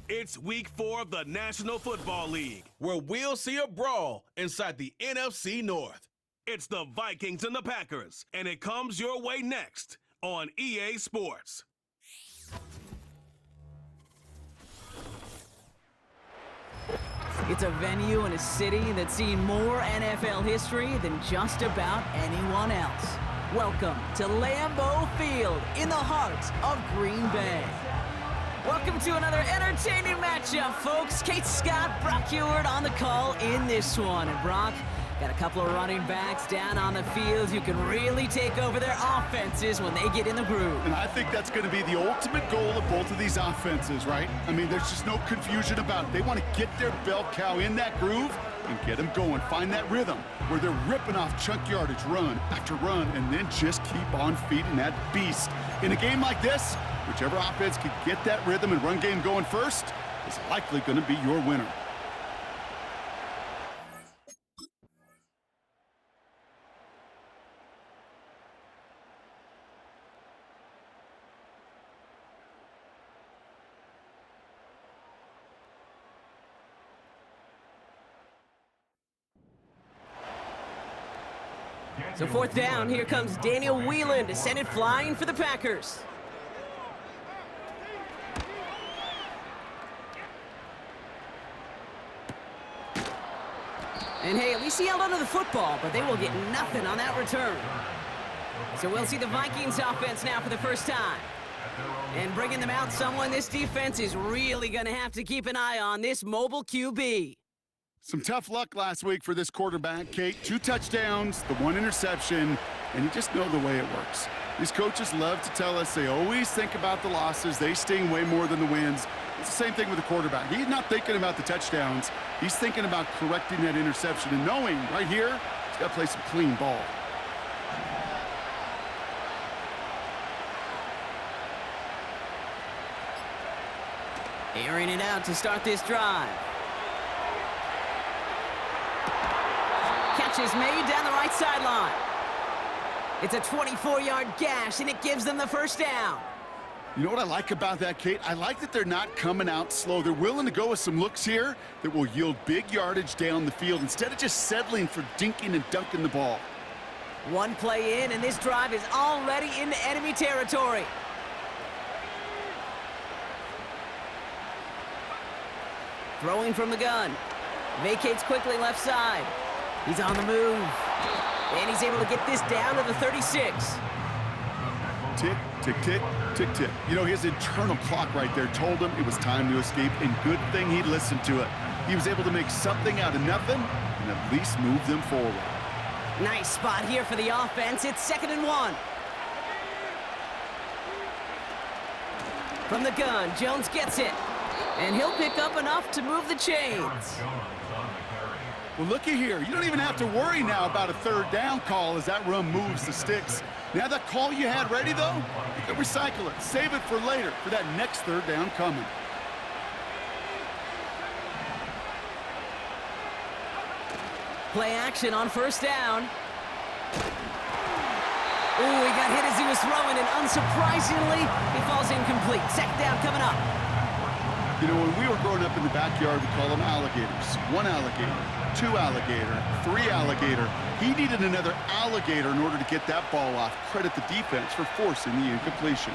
It's week 4 of the National Football League, where we'll see a brawl inside the NFC North. It's the Vikings and the Packers, and it comes your way next on EA Sports. It's a venue and a city that's seen more NFL history than just about anyone else. Welcome to Lambeau Field in the heart of Green Bay. Welcome to another entertaining matchup, folks. Kate Scott, Brock Ewart on the call in this one. And Brock, got a couple of running backs down on the field who can really take over their offenses when they get in the groove. And I think that's going to be the ultimate goal of both of these offenses, right? I mean, there's just no confusion about it. They want to get their bell cow in that groove and get them going. Find that rhythm where they're ripping off chunk yardage run after run and then just keep on feeding that beast. In a game like this, whichever offense can get that rhythm and run game going first is likely going to be your winner. So fourth down, here comes Daniel Whelan to send it flying for the Packers. And hey, at least he held onto the football, but they will get nothing on that return. So we'll see the Vikings offense now for the first time. And bringing them out someone this defense is really going to have to keep an eye on, this mobile QB. Some tough luck last week for this quarterback, Kate. 2 touchdowns, the 1 interception, and you just know the way it works. These coaches love to tell us they always think about the losses. They sting way more than the wins. It's the same thing with the quarterback. He's not thinking about the touchdowns. He's thinking about correcting that interception and knowing right here he's got to play some clean ball. Airing it out to start this drive. Catch is made down the right sideline. It's a 24-yard gash, and it gives them the first down. You know what I like about that, Kate? I like that they're not coming out slow. They're willing to go with some looks here that will yield big yardage down the field instead of just settling for dinking and dunking the ball. One play in, and this drive is already into enemy territory. Throwing from the gun. Vacates quickly left side. He's on the move. And he's able to get this down to the 36. Tick, tick, tick, tick, tick. You know, his internal clock right there told him it was time to escape, and good thing he listened to it. He was able to make something out of nothing and at least move them forward. Nice spot here for the offense. It's 2nd and 1. From the gun, Jones gets it. And he'll pick up enough to move the chains. Well, looky here. You don't even have to worry now about a 3rd down call as that run moves the sticks. Now that call you had ready, though, you can recycle it. Save it for later for that next 3rd down coming. Play action on 1st down. Ooh, he got hit as he was throwing, and unsurprisingly, he falls incomplete. 2nd down coming up. You know, when we were growing up in the backyard, we called them alligators. 1 alligator, 2 alligator, 3 alligator. He needed another alligator in order to get that ball off. Credit the defense for forcing the incompletion.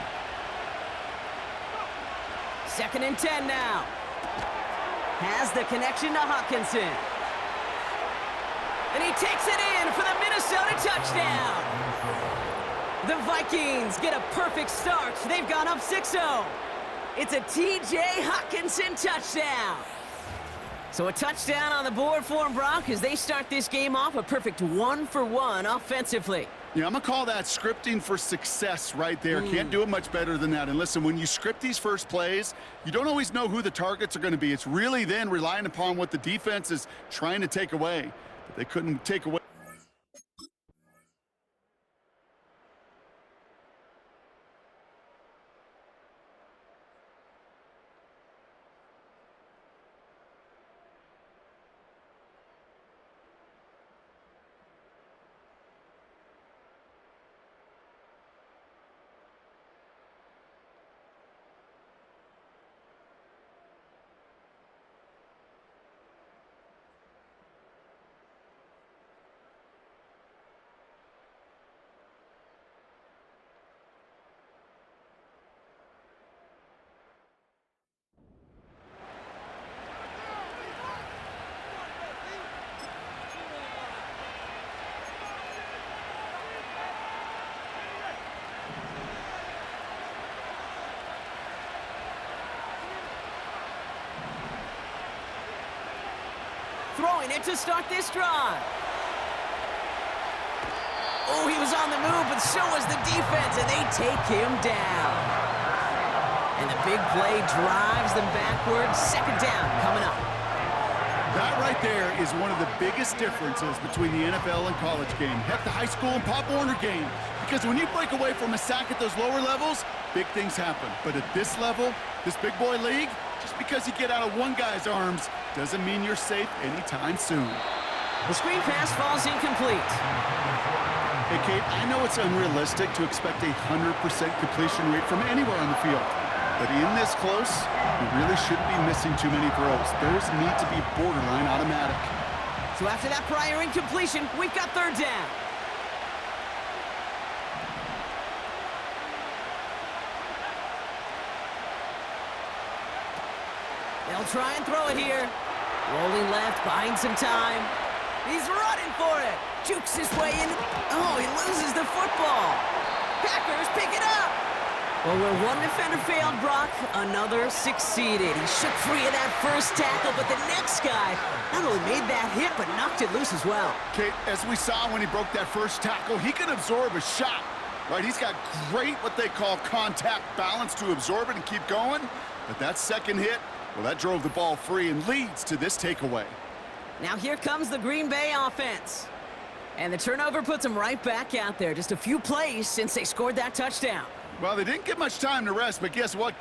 2nd and 10 now. Has the connection to Hawkinson. And he takes it in for the Minnesota touchdown. The Vikings get a perfect start. They've gone up 6-0. It's a T.J. Hawkinson touchdown. So a touchdown on the board for them, Brock, as they start this game off a perfect 1-for-1 offensively. Yeah, I'm going to call that scripting for success right there. Can't do it much better than that. And listen, when you script these first plays, you don't always know who the targets are going to be. It's really then relying upon what the defense is trying to take away. But they couldn't take away. throwing it to start this drive. Oh, he was on the move, but so was the defense, and they take him down. And the big play drives them backwards. Second down coming up. That right there is one of the biggest differences between the NFL and college game. Heck, the high school and Pop Warner game. Because when you break away from a sack at those lower levels, big things happen. But at this level, this big boy league, just because you get out of one guy's arms doesn't mean you're safe anytime soon. The screen pass falls incomplete. Hey, Kate, I know it's unrealistic to expect a 100% completion rate from anywhere on the field. But in this close, you really shouldn't be missing too many throws. Those need to be borderline automatic. So after that prior incompletion, we've got third down. They'll try and throw it here. Rolling left, buying some time. He's running for it. Jukes his way in. Oh, he loses the football. Packers pick it up. Well, where one defender failed, Brock, another succeeded. He shook free of that first tackle, but the next guy not only made that hit, but knocked it loose as well. Kate, as we saw when he broke that first tackle, he can absorb a shot, right? He's got great, what they call contact balance to absorb it and keep going. But that second hit, well, that drove the ball free and leads to this takeaway. Now here comes the Green Bay offense. And the turnover puts them right back out there. Just a few plays since they scored that touchdown. Well, they didn't get much time to rest, but guess what?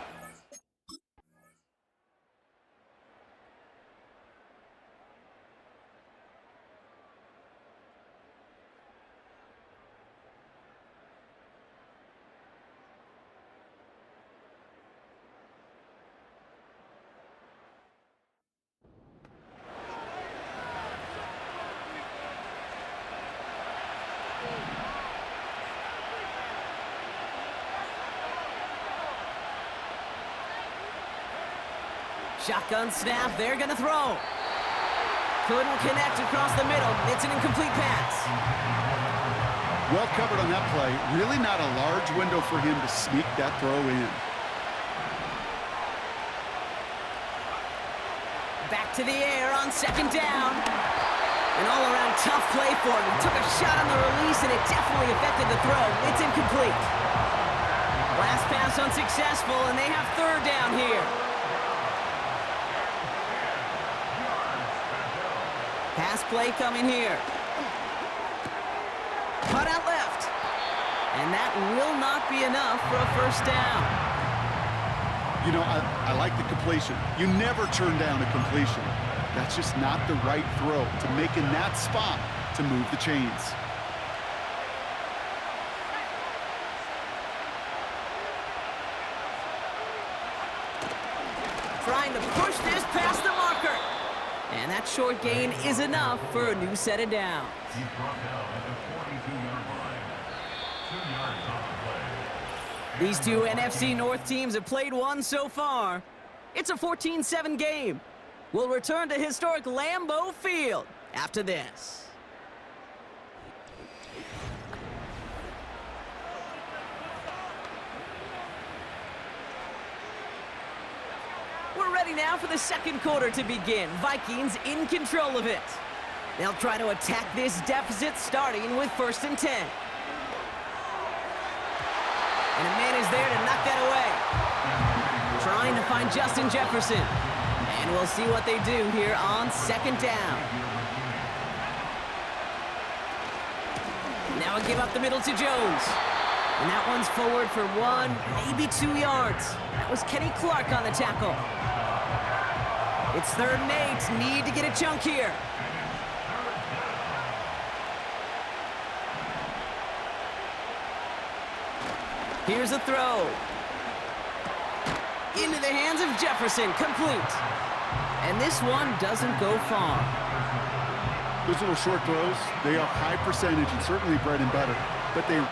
Shotgun snap, they're gonna throw. Couldn't connect across the middle. It's an incomplete pass. Well covered on that play. Really not a large window for him to sneak that throw in. Back to the air on second down. An all-around tough play for him. He took a shot on the release, and it definitely affected the throw. It's incomplete. Last pass unsuccessful, and they have third down here. Pass play coming here. Cut out left. And that will not be enough for a first down. You know, I like the completion. You never turn down a completion. That's just not the right throw to make in that spot to move the chains. Trying to push this past the marker. And that short gain is enough for a new set of downs. He's brought down at the 42-yard line. 2 yards on the play. These two NFC North teams have played one so far. It's a 14-7 game. We'll return to historic Lambeau Field after this. We're ready now for the second quarter to begin. Vikings in control of it. They'll try to attack this deficit starting with 1st and 10. And a man is there to knock that away. Trying to find Justin Jefferson. And we'll see what they do here on second down. Now a give up the middle to Jones. And that one's forward for 1, maybe 2 yards. That was Kenny Clark on the tackle. It's 3rd and 8. Need to get a chunk here. Here's a throw. Into the hands of Jefferson. Complete. And this one doesn't go far. Those little short throws, they are high percentage and certainly bread and butter. But they...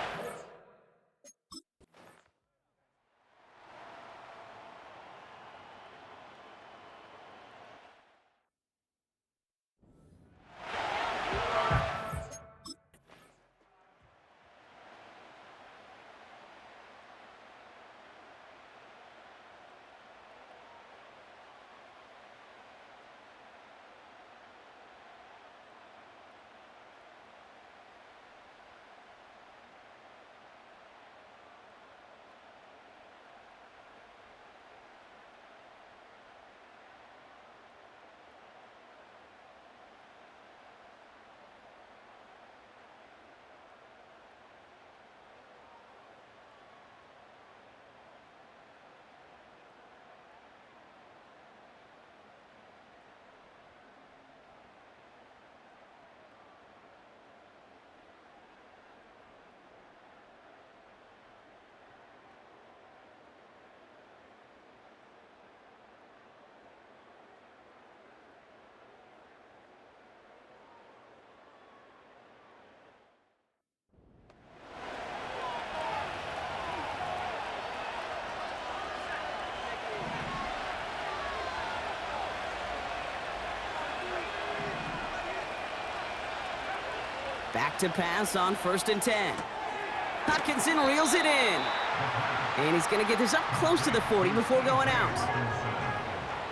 Back to pass on 1st and 10. Hutchinson reels it in. And he's going to get this up close to the 40 before going out.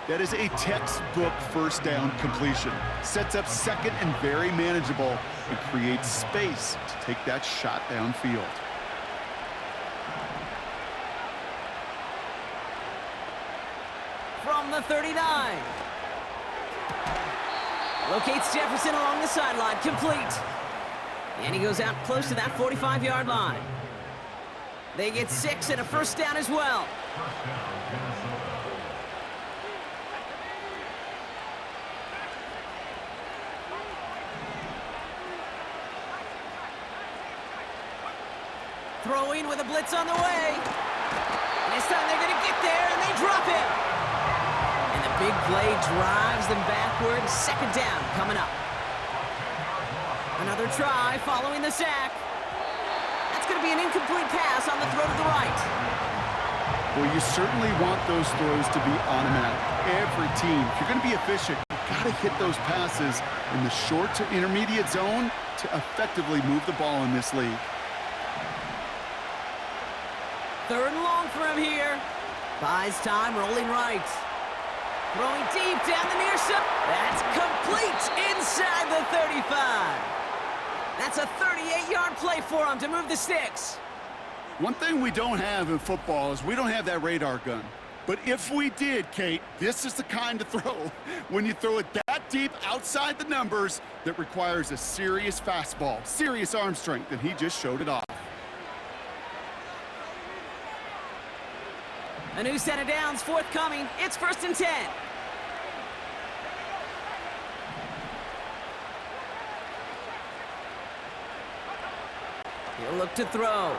That is a textbook first down completion. Sets up second and very manageable and creates space to take that shot downfield. From the 39. Locates Jefferson along the sideline, complete. And he goes out close to that 45-yard line. They get 6 and a first down as well. Throwing with a blitz on the way. And this time they're going to get there, and they drop it. And the big play drives them backwards. 2nd down coming up. Another try following the sack. That's going to be an incomplete pass on the throw to the right. Well, you certainly want those throws to be automatic. Every team, if you're going to be efficient, you've got to hit those passes in the short to intermediate zone to effectively move the ball in this league. 3rd and long for him here. Buys time, rolling right. Throwing deep down the near side. That's complete inside the 35. That's a 38-yard play for him to move the sticks. One thing we don't have in football is we don't have that radar gun. But if we did, Kate, this is the kind of throw when you throw it that deep outside the numbers that requires a serious fastball, serious arm strength, and he just showed it off. A new set of downs forthcoming. It's 1st and 10. He'll look to throw.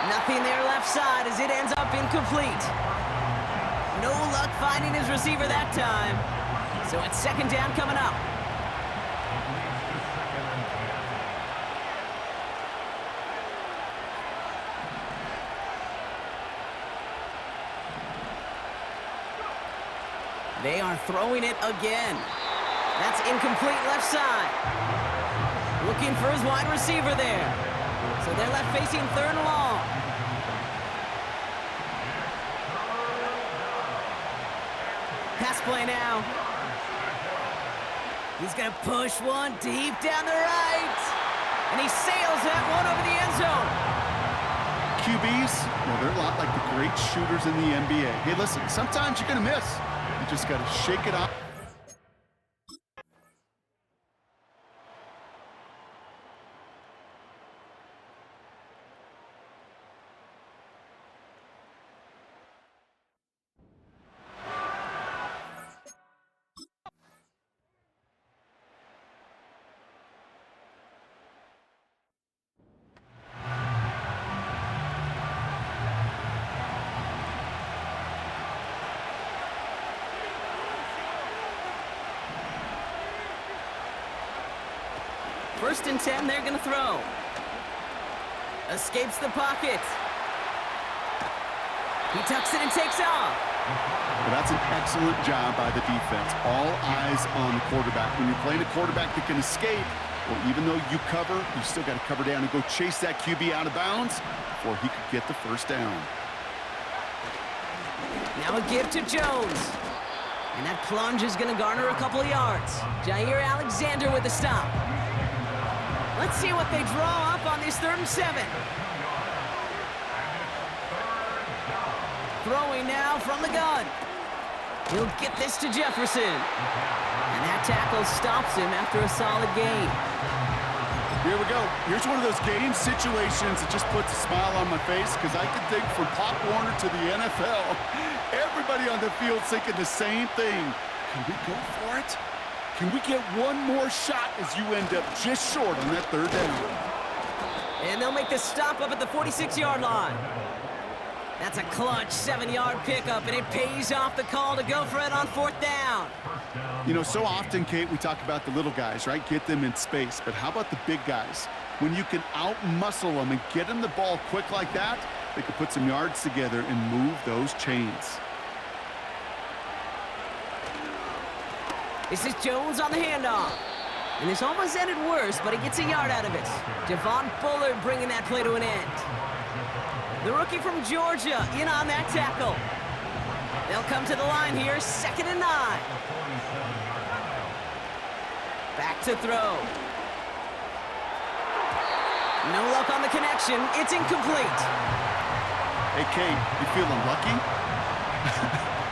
Nothing there left side as it ends up incomplete. No luck finding his receiver that time. So it's 2nd down coming up. They are throwing it again. That's incomplete left side. Looking for his wide receiver there. So they're left facing 3rd and long. Pass play now. He's going to push one deep down the right. And he sails that one over the end zone. QBs, well, they're a lot like the great shooters in the NBA. Hey, listen, sometimes you're going to miss. You just got to shake it up. First and 10, they're going to throw. Escapes the pocket. He tucks it and takes off. Well, that's an excellent job by the defense. All eyes on the quarterback. When you're playing a quarterback that can escape, well, even though you cover, you still got to cover down and go chase that QB out of bounds before he could get the first down. Now a give to Jones. And that plunge is going to garner a couple of yards. Jair Alexander with the stop. Let's see what they draw up on this 3rd and 7. Throwing now from the gun. He'll get this to Jefferson. And that tackle stops him after a solid gain. Here we go. Here's one of those game situations that just puts a smile on my face because I can think from Pop Warner to the NFL, everybody on the field thinking the same thing. Can we go for it? Can we get one more shot as you end up just short on that 3rd down? And they'll make the stop up at the 46-yard line. That's a clutch 7-yard pickup, and it pays off the call to go for it on 4th down. You know, so often, Kate, we talk about the little guys, right? Get them in space. But how about the big guys? When you can out-muscle them and get them the ball quick like that, they can put some yards together and move those chains. This is Jones on the handoff. And this almost ended worse, but he gets a yard out of it. Javon Bullard bringing that play to an end. The rookie from Georgia in on that tackle. They'll come to the line here, 2nd and 9. Back to throw. No luck on the connection. It's incomplete. Hey, Kate, you feeling lucky?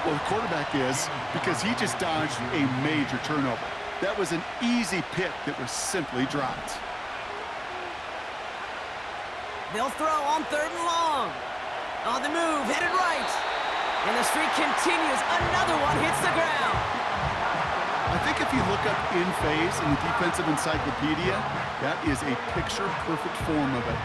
Well, the quarterback is, because he just dodged a major turnover. That was an easy pick that was simply dropped. They'll throw on 3rd and long. On the move, headed right. And the streak continues. Another one hits the ground. I think if you look up in phase in the defensive encyclopedia, that is a picture-perfect form of it.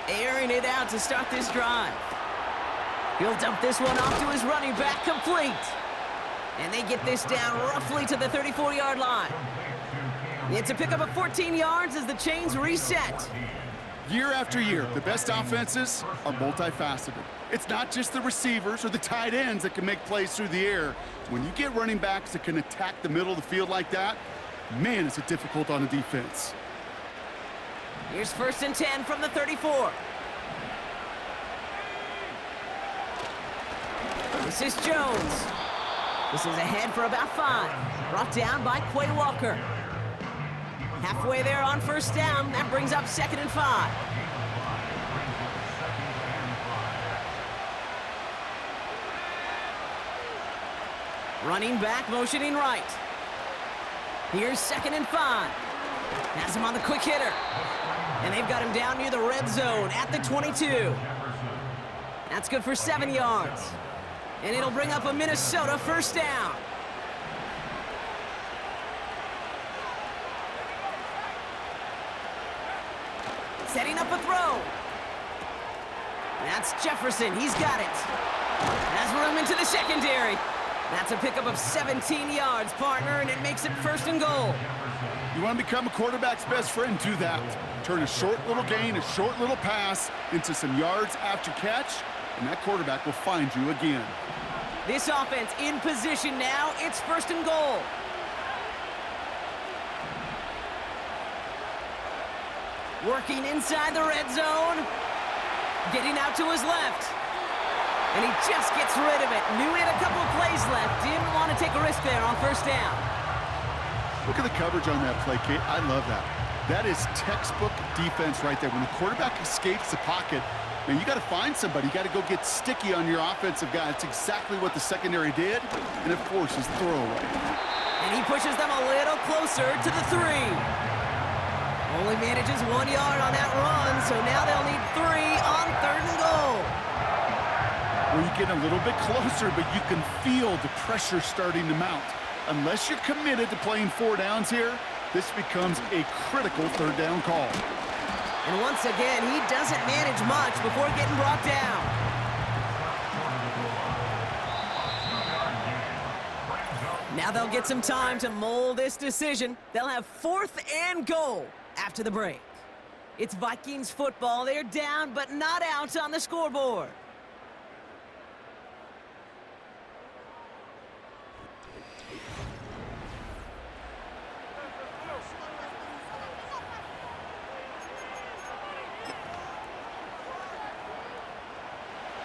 Airing it out to start this drive. He'll dump this one off to his running back, complete. And they get this down roughly to the 34-yard line. It's a pickup of 14 yards as the chains reset. Year after year, the best offenses are multifaceted. It's not just the receivers or the tight ends that can make plays through the air. When you get running backs that can attack the middle of the field like that, man, is it difficult on a defense. Here's 1st and 10 from the 34. This is Jones. This is ahead for about 5. Brought down by Quay Walker. Halfway there on 1st down. That brings up 2nd and 5. Running back, motioning right. Here's 2nd and 5. Has him on the quick hitter. And they've got him down near the red zone at the 22. That's good for 7 yards. And it'll bring up a Minnesota 1st down. Setting up a throw. That's Jefferson. He's got it. Has room into the secondary. That's a pickup of 17 yards, partner, and it makes it 1st and goal. You want to become a quarterback's best friend, do that. Turn a short little gain, a short little pass into some yards after catch, and that quarterback will find you again. This offense in position now. It's 1st and goal. Working inside the red zone. Getting out to his left. And he just gets rid of it. Knew he had a couple of plays left. Didn't want to take a risk there on 1st down. Look at the coverage on that play, Kate. I love that. That is textbook defense right there. When the quarterback escapes the pocket, man, you got to find somebody. You got to go get sticky on your offensive guy. That's exactly what the secondary did, and it forces the throwaway. And he pushes them a little closer to the 3. Only manages 1 yard on that run, so now they'll need 3 on 3rd and goal. Well, you get a little bit closer, but you can feel the pressure starting to mount. Unless you're committed to playing 4 downs here, this becomes a critical 3rd down call. And once again, he doesn't manage much before getting brought down. Now they'll get some time to mold this decision. They'll have 4th and goal after the break. It's Vikings football. They're down, but not out on the scoreboard.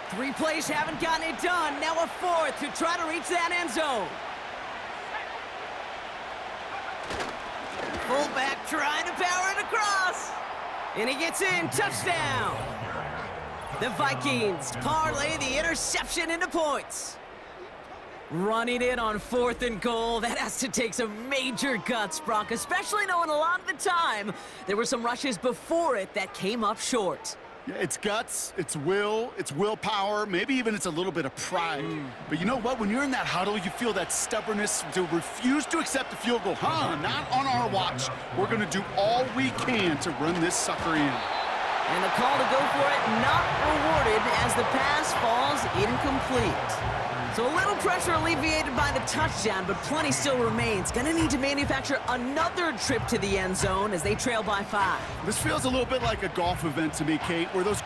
Three plays haven't gotten it done. Now a 4th to try to reach that end zone. Fullback trying to power it across. And he gets in. Touchdown. The Vikings parlay the interception into points. Running it on 4th and goal. That has to take some major guts, Brock, especially knowing a lot of the time there were some rushes before it that came up short. Yeah, it's guts, it's will, it's willpower, maybe even it's a little bit of pride. But you know what? When you're in that huddle, you feel that stubbornness to refuse to accept the field goal. Not on our watch. We're going to do all we can to run this sucker in. And the call to go for it not rewarded as the pass falls incomplete. So a little pressure alleviated by the touchdown, but plenty still remains. Gonna need to manufacture another trip to the end zone as they trail by 5. This feels a little bit like a golf event to me, Kate, where those...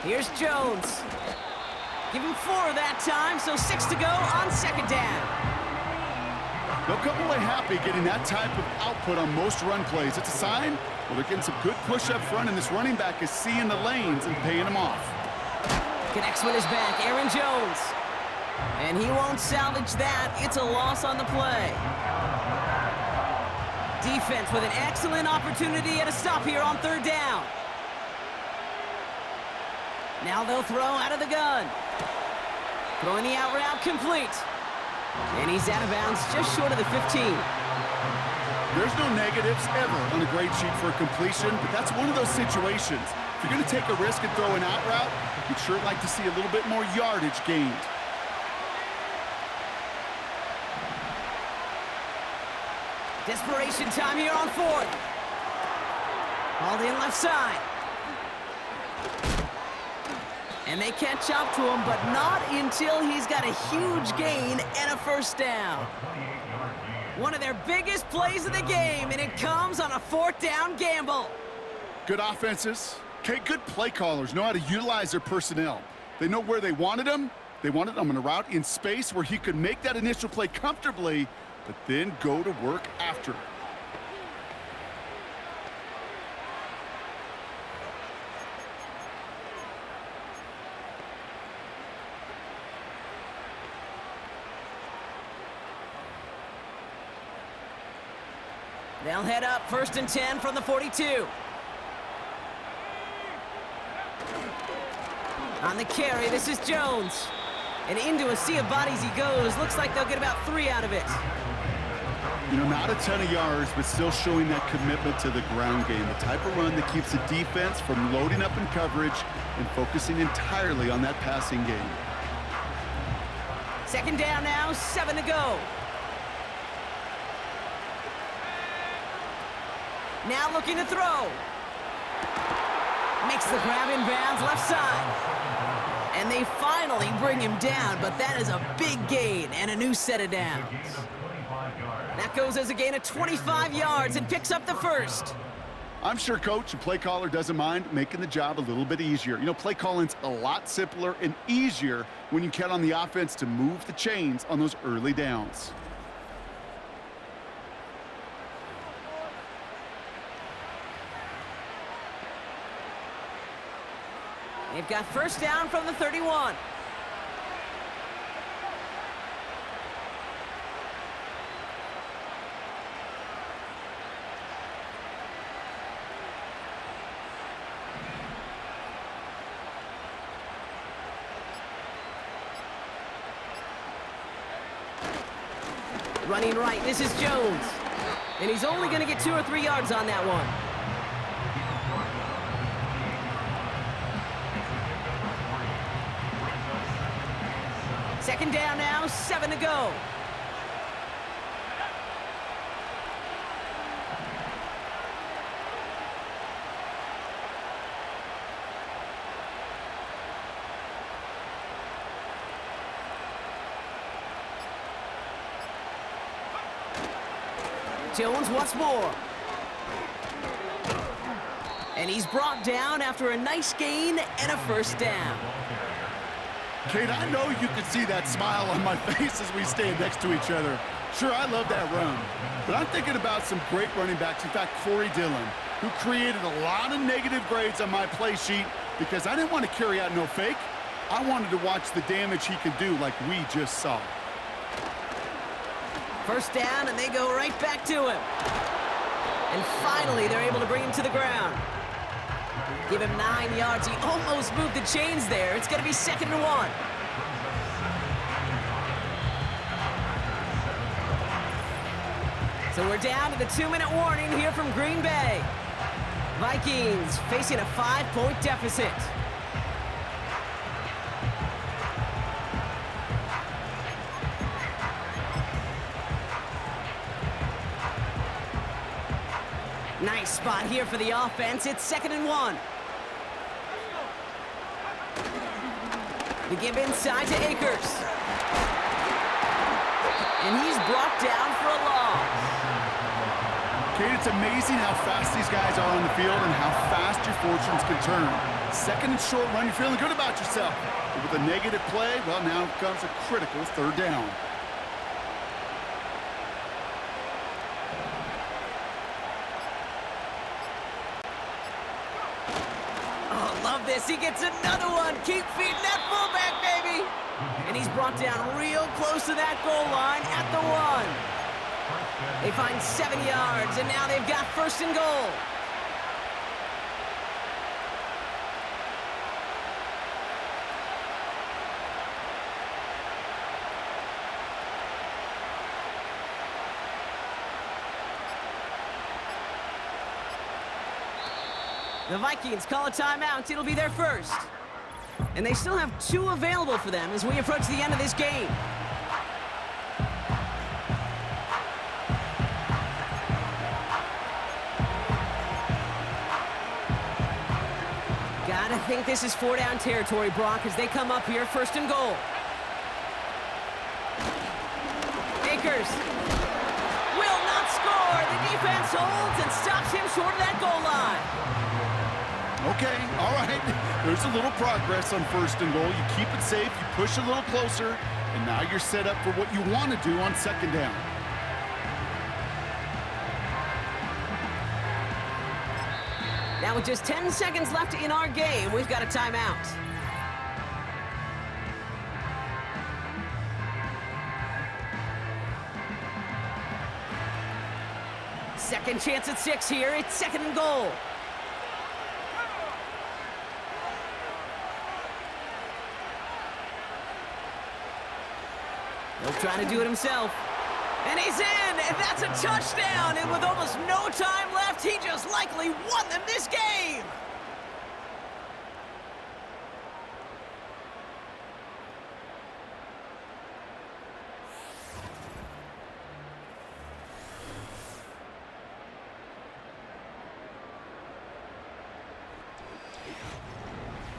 Here's Jones. Give him 4 that time, so 6 to go on second down. They'll come away happy getting that type of output on most run plays. It's a sign, well, they're getting some good push up front, and this running back is seeing the lanes and paying them off. Connects with his back, Aaron Jones. And he won't salvage that. It's a loss on the play. Defense with an excellent opportunity at a stop here on third down. Now they'll throw out of the gun. Throwing the out route complete. And he's out of bounds just short of the 15. There's no negatives ever on a grade sheet for a completion, but that's one of those situations. If you're going to take a risk and throw an out route, you'd sure like to see a little bit more yardage gained. Desperation time here on fourth. Hauled in left side. And they catch up to him, but not until he's got a huge gain and a first down. One of their biggest plays of the game, and it comes on a fourth down gamble. Good offenses. Okay, good play callers know how to utilize their personnel. They know where they wanted them. They wanted them on a route in space where he could make that initial play comfortably, but then go to work after it. They'll head up 1st and 10 from the 42. On the carry, this is Jones. And into a sea of bodies he goes. Looks like they'll get about 3 out of it. You know, not a ton of yards, but still showing that commitment to the ground game. The type of run that keeps the defense from loading up in coverage and focusing entirely on that passing game. Second down now, 7 to go. Now looking to throw. Makes the grab in bounds, left side. And they finally bring him down, but that is a big gain and a new set of downs. That goes as a gain of 25 yards and picks up the first. I'm sure coach and play caller doesn't mind making the job a little bit easier. You know, play calling's a lot simpler and easier when you count on the offense to move the chains on those early downs. They've got first down from the 31. Running right, this is Jones. And he's only going to get 2 or 3 yards on that one. Second down now, 7 to go. Jones once more. And he's brought down after a nice gain and a first down. Kate, I know you can see that smile on my face as we stand next to each other. Sure, I love that run, but I'm thinking about some great running backs. In fact, Corey Dillon, who created a lot of negative grades on my play sheet because I didn't want to carry out no fake. I wanted to watch the damage he could do like we just saw. First down, and they go right back to him. And finally, they're able to bring him to the ground. Give him 9 yards. He almost moved the chains there. It's going to be 2nd and 1. So we're down to the 2-minute warning here from Green Bay. Vikings facing a 5-point deficit. Nice spot here for the offense. It's 2nd and 1. We give inside to Akers. And he's brought down for a loss. Kate, it's amazing how fast these guys are on the field and how fast your fortunes can turn. 2nd and short run, you're feeling good about yourself. But with a negative play, well, now comes a critical 3rd down. Oh, love this. He gets another one. Keep feeding that fullback, baby. And he's brought down real close to that goal line at the 1. They find 7 yards, and now they've got 1st and goal. The Vikings call a timeout. It'll be their first. And they still have 2 available for them as we approach the end of this game. Gotta think this is 4-down territory, Brock, as they come up here 1st and goal. Akers will not score. The defense holds and stops him short of that goal line. Okay, all right. There's a little progress on 1st and goal. You keep it safe, you push a little closer, and now you're set up for what you want to do on 2nd down. Now with just 10 seconds left in our game, we've got a timeout. Second chance at 6 here. It's 2nd and goal. He'll try to do it himself. And he's in, and that's a touchdown. And with almost no time left, he just likely won them this game.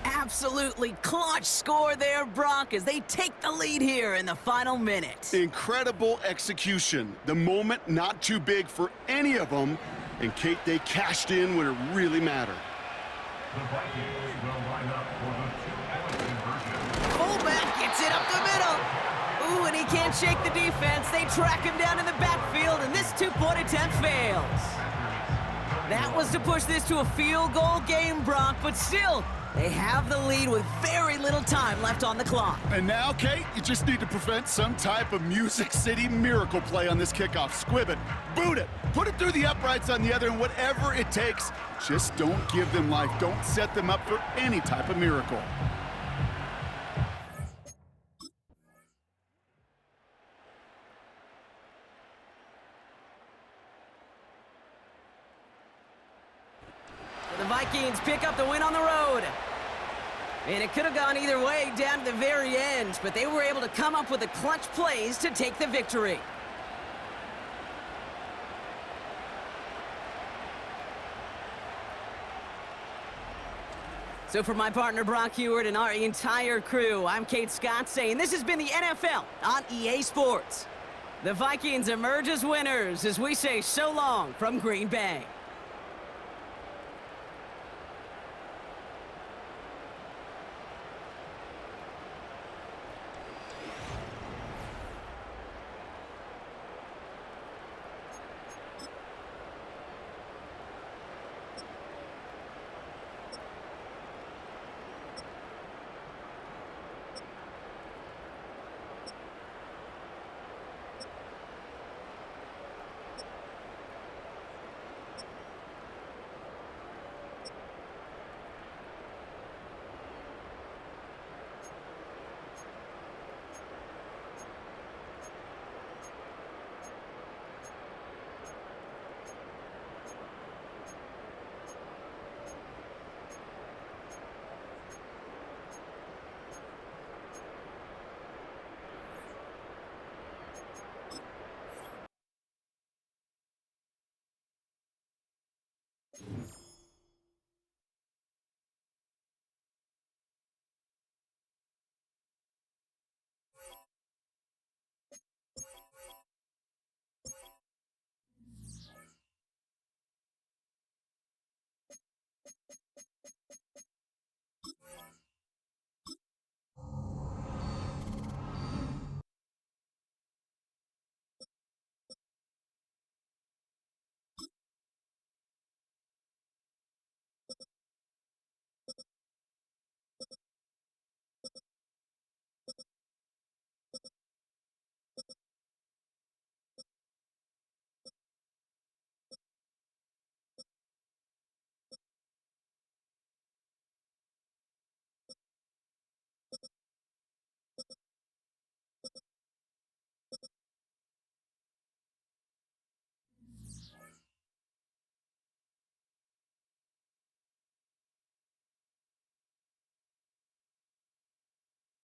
Absolutely clutch score there, Brock, as they take the lead here in the final minute. Incredible execution. The moment not too big for any of them. And Kate, they cashed in when it really mattered. The Vikings will line up for the 2-point conversion. Fullback gets it up the middle. Ooh, and he can't shake the defense. They track him down in the backfield, and this 2-point attempt fails. That was to push this to a field goal game, Brock, but still, they have the lead with very little time left on the clock. And now, Kate, you just need to prevent some type of Music City miracle play on this kickoff. Squib it, boot it, put it through the uprights on the other, and whatever it takes, just don't give them life. Don't set them up for any type of miracle. The Vikings pick up the win on the road. And it could have gone either way down to the very end, but they were able to come up with the clutch plays to take the victory. So for my partner Brock Heward and our entire crew, I'm Kate Scott saying this has been the NFL on EA Sports. The Vikings emerge as winners as we say so long from Green Bay.